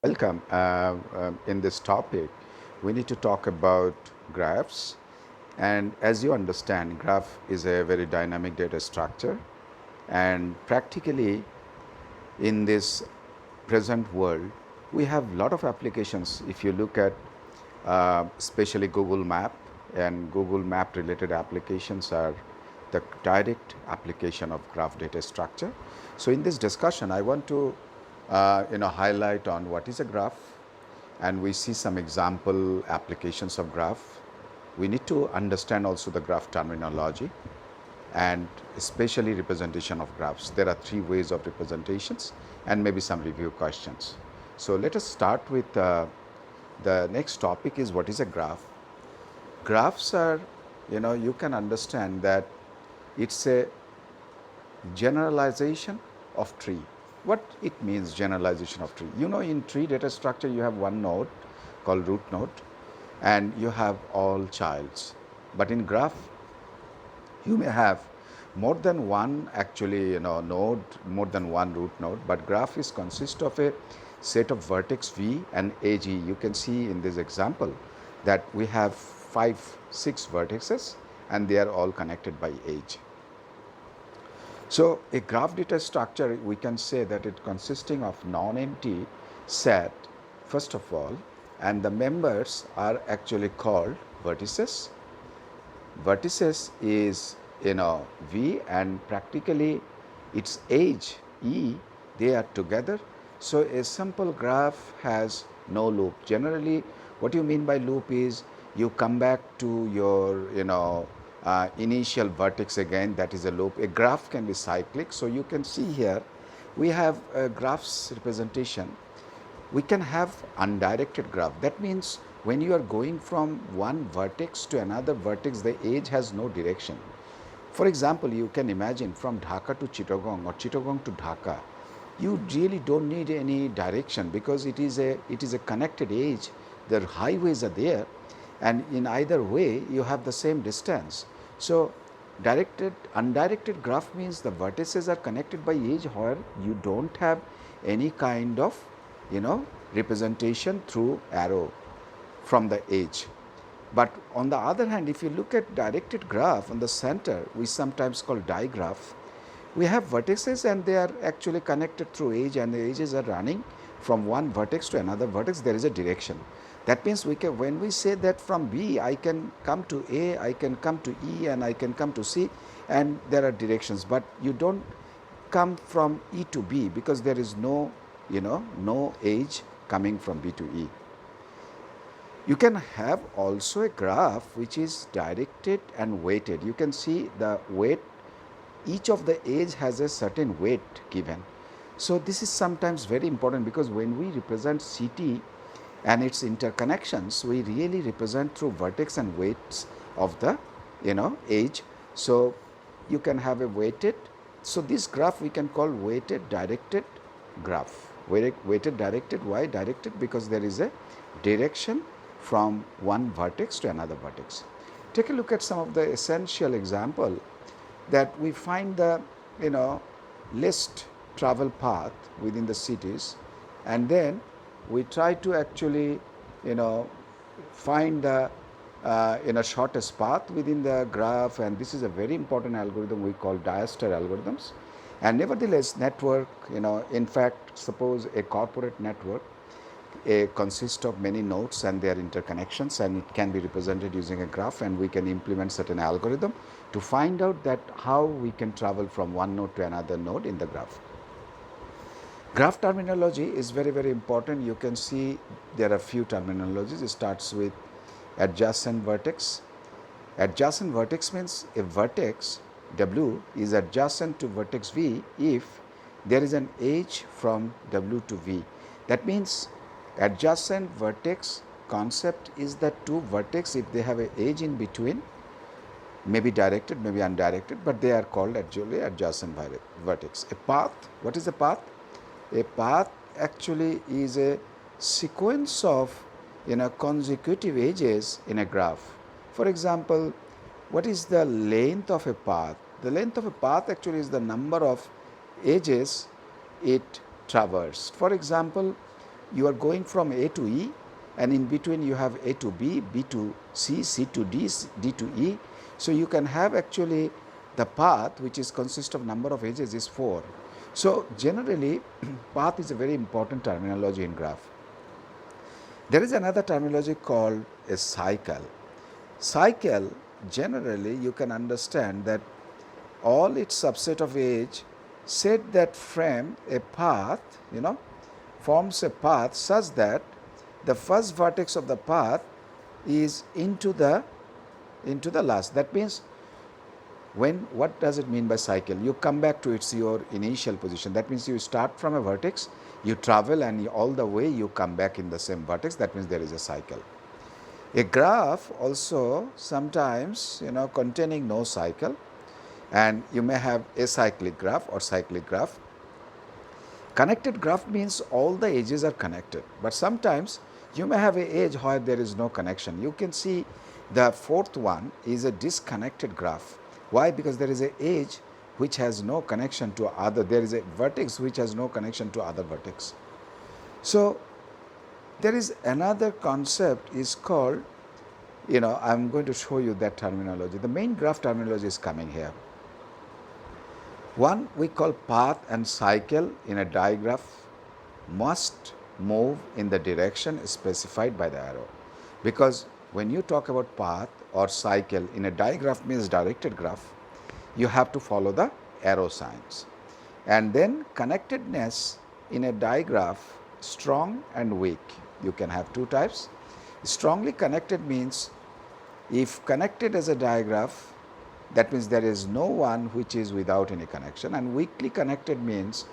Welcome. In this topic, we need to talk about graphs. And as you understand, graph is a very dynamic data structure. And practically, in this present world, we have a lot of applications. If you look at especially Google Map and Google Map related applications are the direct application of graph data structure. So in this discussion, I want to highlight on what is a graph, and we see some example applications of graph. We need to understand also the graph terminology and especially representation of graphs. There are three ways of representations and maybe some review questions. So let us start with the next topic is what is a graph. Graphs are, you can understand that it's a generalization of tree. What it means, generalization of tree? In tree data structure, you have one node called root node, and you have all childs. But in graph, you may have more than one node, more than one root node, but graph is consist of a set of vertex V and AG. You can see in this example that we have 6 vertices and they are all connected by edge. So a graph data structure, we can say that it consisting of non-empty set first of all, and the members are actually called vertices. Vertices is V, and practically its edge E, they are together. So a simple graph has no loop. Generally, what you mean by loop is you come back to your initial vertex again, that is a loop. A graph can be cyclic. So you can see here we have a graph's representation. We can have undirected graph. That means when you are going from one vertex to another vertex, the edge has no direction. For example, you can imagine from Dhaka to Chittagong or Chittagong to Dhaka, you really don't need any direction because it is a connected edge. The highways are there, and in either way you have the same distance. So undirected graph means the vertices are connected by edge where you don't have any kind of representation through arrow from the edge. But on the other hand, if you look at directed graph on the center, we sometimes call digraph, we have vertices and they are actually connected through edge, and the edges are running from one vertex to another vertex. There is a direction. That means when we say that from B I can come to A, I can come to E, and I can come to C, and there are directions, but you don't come from E to B because there is no edge coming from B to E. You can have also a graph which is directed and weighted. You can see the weight, each of the edge has a certain weight given. So this is sometimes very important because when we represent CT and its interconnections, we really represent through vertex and weights of the edge. So you can have a weighted. So this graph we can call weighted directed graph. Weighted directed. Why directed? Because there is a direction from one vertex to another vertex. Take a look at some of the essential example that we find the least travel path within the cities, and then we try to actually find the shortest path within the graph, and this is a very important algorithm we call diaster algorithms. And nevertheless, network, in fact, suppose a corporate network consists of many nodes and their interconnections, and it can be represented using a graph, and we can implement certain algorithm to find out that how we can travel from one node to another node in the graph. Graph terminology is very, very important. You can see there are few terminologies. It starts with adjacent vertex. Adjacent vertex means a vertex W is adjacent to vertex V if there is an edge from W to V. That means adjacent vertex concept is that two vertex, if they have an edge in between, maybe directed, maybe undirected, but they are called actually adjacent vertex. A path, what is a path? A path actually is a sequence of consecutive edges in a graph. For example, what is the length of a path? The length of a path actually is the number of edges it traversed. For example, you are going from A to E, and in between you have A to B, B to C, C to D, D to E. So you can have actually the path, which is consist of number of edges, is 4. So generally path is a very important terminology in graph. There is another terminology called a cycle. Cycle, generally you can understand that all its subset of edge set that frame a path, forms a path such that the first vertex of the path is into the last. That means what does it mean by cycle? You come back to your initial position. That means you start from a vertex, you travel, and all the way you come back in the same vertex. That means there is a cycle. A graph also sometimes containing no cycle, and you may have acyclic graph or cyclic graph. Connected graph means all the edges are connected, but sometimes you may have an edge where there is no connection. You can see the fourth one is a disconnected graph. Why? Because there is an edge which has no connection to other. There is a vertex which has no connection to other vertex. So there is another concept is called, I'm going to show you that terminology. The main graph terminology is coming here. One we call path and cycle in a digraph must move in the direction specified by the arrow. Because when you talk about path or cycle in a digraph, means directed graph, you have to follow the arrow signs. And then connectedness in a digraph, strong and weak. You can have two types. Strongly connected means if connected as a digraph, that means there is no one which is without any connection. And weakly connected means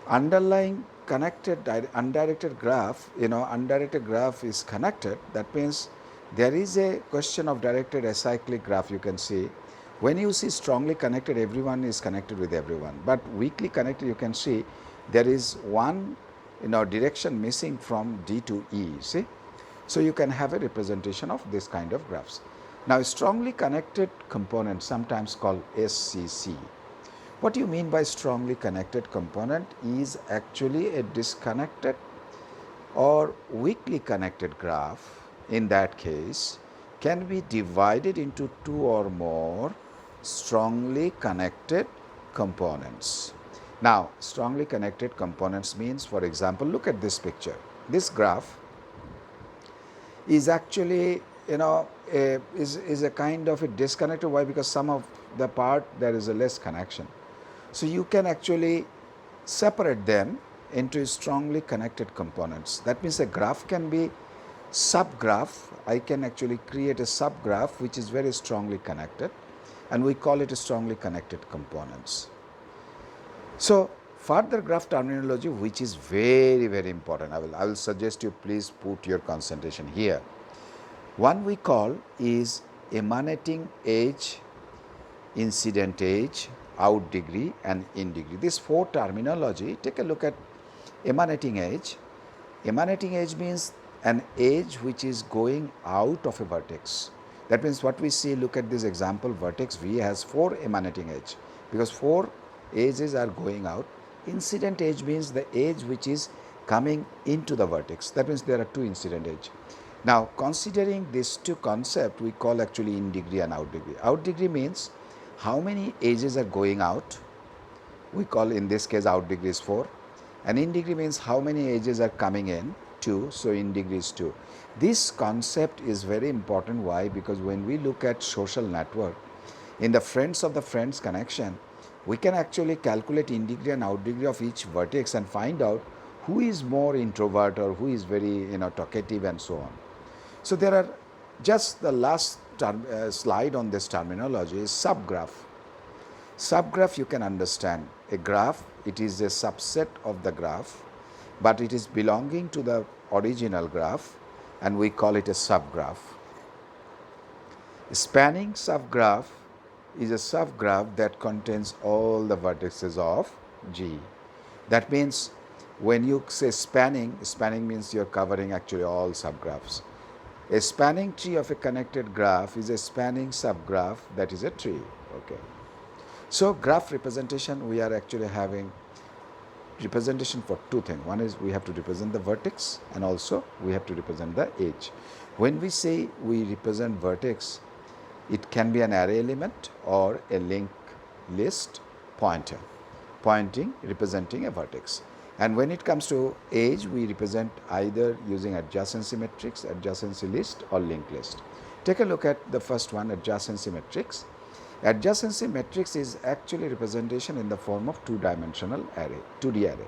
underlying connected undirected graph, undirected graph is connected. That means there is a question of directed acyclic graph. You can see when you see strongly connected, everyone is connected with everyone, but weakly connected, you can see there is one direction missing from D to E. See, so you can have a representation of this kind of graphs. Now strongly connected component, sometimes called SCC. What you mean by strongly connected component is actually a disconnected or weakly connected graph. In that case, can be divided into two or more strongly connected components. Now, strongly connected components means, for example, look at this picture. This graph is actually, is a kind of a disconnected. Why? Because some of the part there is a less connection. So you can actually separate them into strongly connected components. That means a graph can be subgraph. I can actually create a subgraph which is very strongly connected, and we call it a strongly connected components. So further graph terminology, which is very, very important, I will suggest you please put your concentration here. One we call is emanating edge, incident edge, out degree, and in degree. This four terminology, take a look at emanating edge. Emanating edge means an edge which is going out of a vertex. That means what we see, look at this example, vertex V has 4 emanating edge because 4 edges are going out. Incident edge means the edge which is coming into the vertex. That means there are 2 incident edge. Now considering these 2 concepts, we call actually in degree and out degree. Out degree means how many edges are going out. We call in this case out degree is 4. And in degree means how many edges are coming in, 2. So in degree is 2. This concept is very important. Why? Because when we look at social network, in the friends of the friends connection, we can actually calculate in degree and out degree of each vertex and find out who is more introvert or who is very talkative and so on. So there are just the last slide on this terminology is subgraph. Subgraph you can understand. A graph, it is a subset of the graph, but it is belonging to the original graph, and we call it a subgraph. Spanning subgraph is a subgraph that contains all the vertices of G. That means when you say spanning, spanning means you're covering actually all subgraphs. A spanning tree of a connected graph is a spanning subgraph that is a tree. Okay. So graph representation, we are actually having representation for two things. One is we have to represent the vertex, and also we have to represent the edge. When we say we represent vertex, it can be an array element or a linked list pointer, pointing, representing a vertex. And when it comes to edge, we represent either using adjacency matrix, adjacency list, or linked list. Take a look at the first one, adjacency matrix. Adjacency matrix is actually representation in the form of two-dimensional array, 2D array.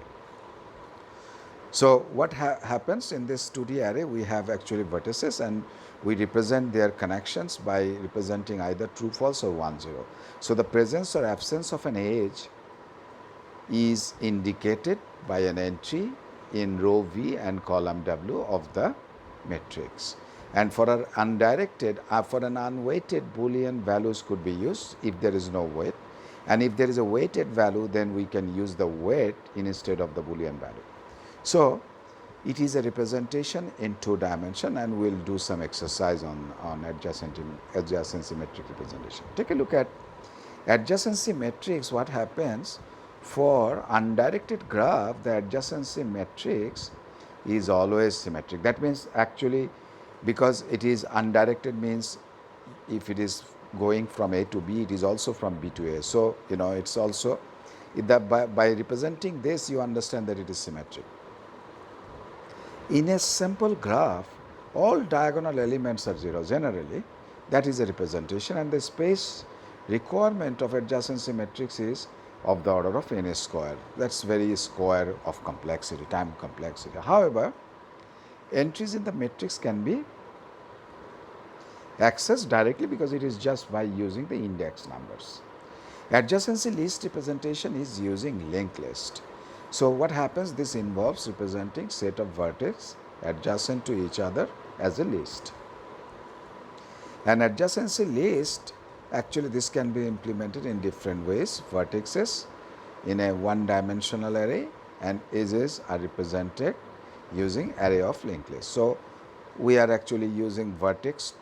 So what happens in this 2D array, we have actually vertices, and we represent their connections by representing either true, false, or 1, 0. So the presence or absence of an edge is indicated by an entry in row V and column W of the matrix. And for an undirected, for an unweighted Boolean, values could be used if there is no weight. And if there is a weighted value, then we can use the weight instead of the Boolean value. So it is a representation in two dimension, and we'll do some exercise on adjacency matrix representation. Take a look at adjacency matrix. What happens for undirected graph? The adjacency matrix is always symmetric. That means actually, because it is undirected, means if it is going from A to B, it is also from B to A. So it's also by representing this, you understand that it is symmetric. In a simple graph, all diagonal elements are 0 generally. That is a representation, and the space requirement of adjacency matrix is of the order of n square. That's very square of complexity, time complexity. However, entries in the matrix can be accessed directly because it is just by using the index numbers. Adjacency list representation is using linked list. So what happens? This involves representing set of vertex adjacent to each other as a list. An adjacency list, actually this can be implemented in different ways. Vertices in a one-dimensional array, and edges are represented using array of linked list. So we are actually using vertex,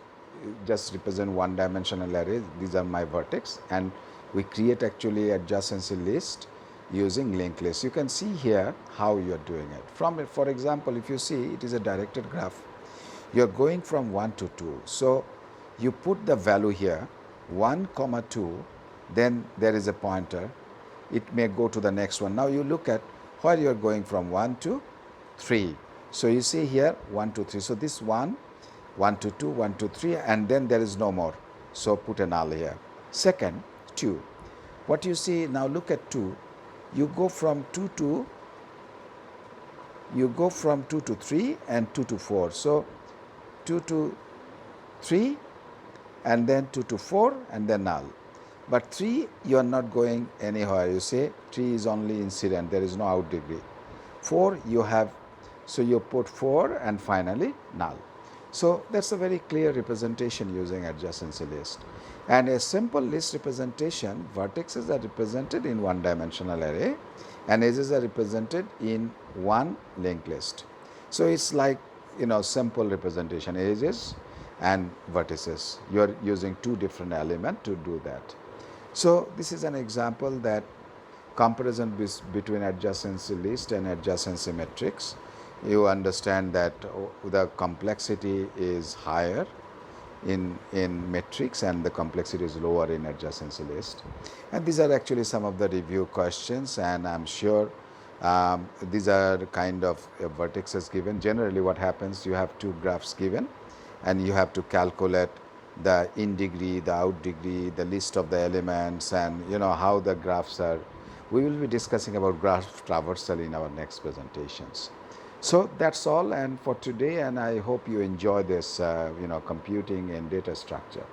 just represent one-dimensional array. These are my vertex, and we create actually adjacency list using linked list. You can see here how you are doing it. For example, if you see, it is a directed graph. You are going from 1 to 2. So you put the value here 1, 2, then there is a pointer. It may go to the next one. Now you look at where you are going from 1 to 3. So you see here 1 to 3. So this 1, 1 to 2, 1 to 3, and then there is no more. So put a null here. Second, 2. What you see now, look at 2. You go from 2 to 3 and 2 to 4. So 2 to 3 and then 2 to 4 and then null. But 3, you are not going anywhere. You say 3 is only incident, there is no out degree. 4 you have, so you put 4 and finally null. So that's a very clear representation using adjacency list. And a simple list representation, vertices are represented in one-dimensional array and edges are represented in one linked list. So it's like simple representation, edges and vertices. You are using two different elements to do that. So this is an example that comparison between adjacency list and adjacency matrix. You understand that the complexity is higher in matrix and the complexity is lower in adjacency list. And these are actually some of the review questions, and I'm sure these are kind of vertices given. Generally what happens, you have two graphs given and you have to calculate the in degree, the out degree, the list of the elements, and how the graphs are. We will be discussing about graph traversal in our next presentations. So that's all and for today, and I hope you enjoy this computing and data structure.